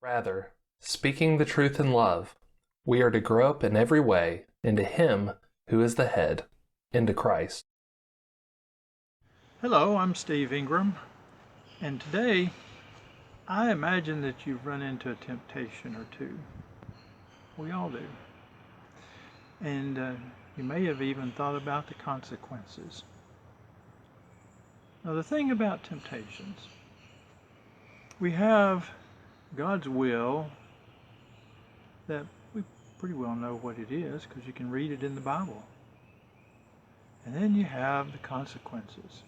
Rather, speaking the truth in love, we are to grow up in every way into Him who is the head, into Christ. Hello, I'm Steve Ingram, and today I imagine that you've run into a temptation or two. We all do. And you may have even thought about the consequences. Now, the thing about temptations, we have God's will that we pretty well know what it is because you can read it in the Bible. And then you have the consequences.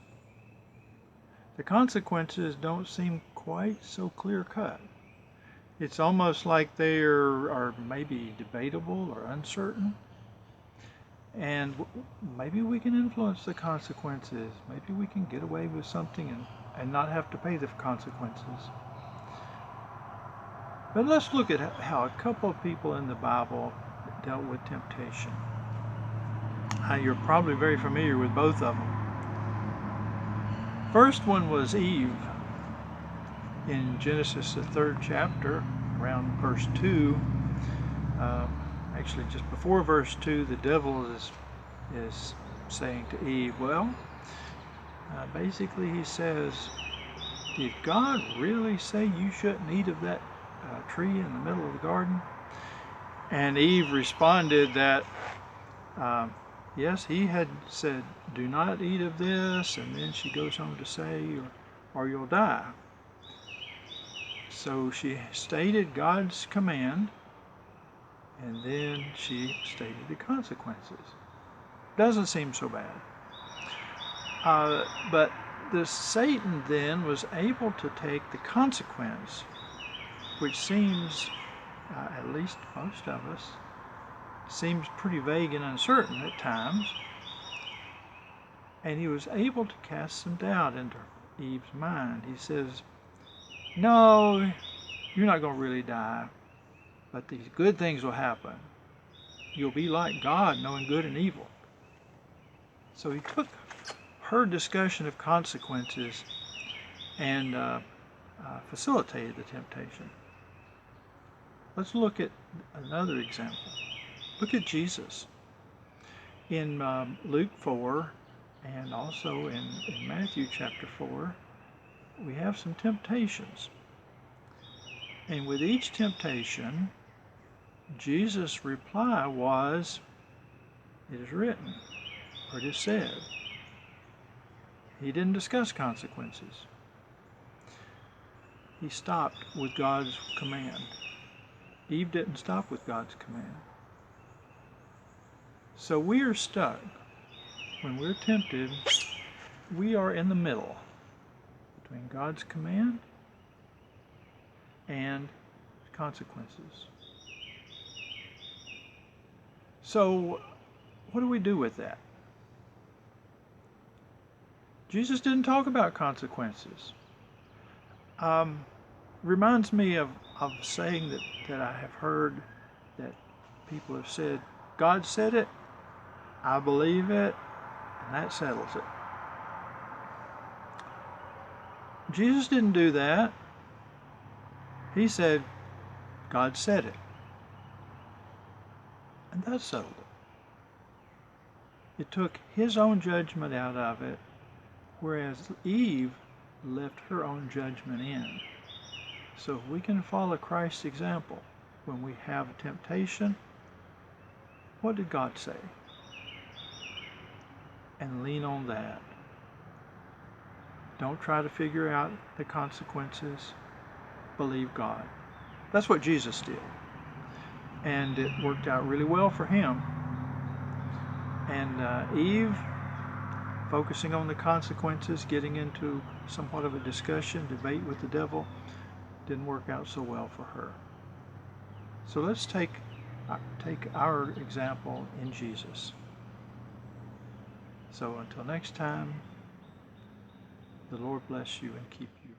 The consequences don't seem quite so clear cut. It's almost like they are maybe debatable or uncertain. And maybe we can influence the consequences. Maybe we can get away with something and not have to pay the consequences. But let's look at how a couple of people in the Bible dealt with temptation. You're probably very familiar with both of them. First one was Eve. In Genesis, the 3rd chapter, around verse 2, actually just before verse 2, the devil is saying to Eve, basically he says, did God really say you shouldn't eat of that tree in the middle of the garden? And Eve responded that, yes, he had said, do not eat of this, and then she goes on to say, or you'll die. So she stated God's command, and then she stated the consequences. Doesn't seem so bad. But Satan then was able to take the consequence, which seems, at least most of us, seems pretty vague and uncertain at times, and he was able to cast some doubt into Eve's mind. He says, no, you're not going to really die, but these good things will happen. You'll be like God, knowing good and evil. So he took her discussion of consequences and facilitated the temptation. Let's look at another example. Look at Jesus. In Luke 4 and also in Matthew chapter 4, we have some temptations. And with each temptation, Jesus' reply was, it is written, or it is said. He didn't discuss consequences. He stopped with God's command. Eve didn't stop with God's command. So we are stuck. When we're tempted, we are in the middle between God's command and consequences. So what do we do with that? Jesus didn't talk about consequences. Reminds me of a saying that I have heard that people have said, God said it, I believe it, and that settles it. Jesus didn't do that. He said, God said it. And that settled it. It took his own judgment out of it, whereas Eve left her own judgment in. So if we can follow Christ's example, when we have a temptation, what did God say? And lean on that. Don't try to figure out the consequences. Believe God. That's what Jesus did. And it worked out really well for him. And Eve, focusing on the consequences, getting into somewhat of a discussion, debate with the devil, didn't work out so well for her. So let's take our example in Jesus. So until next time, the Lord bless you and keep you.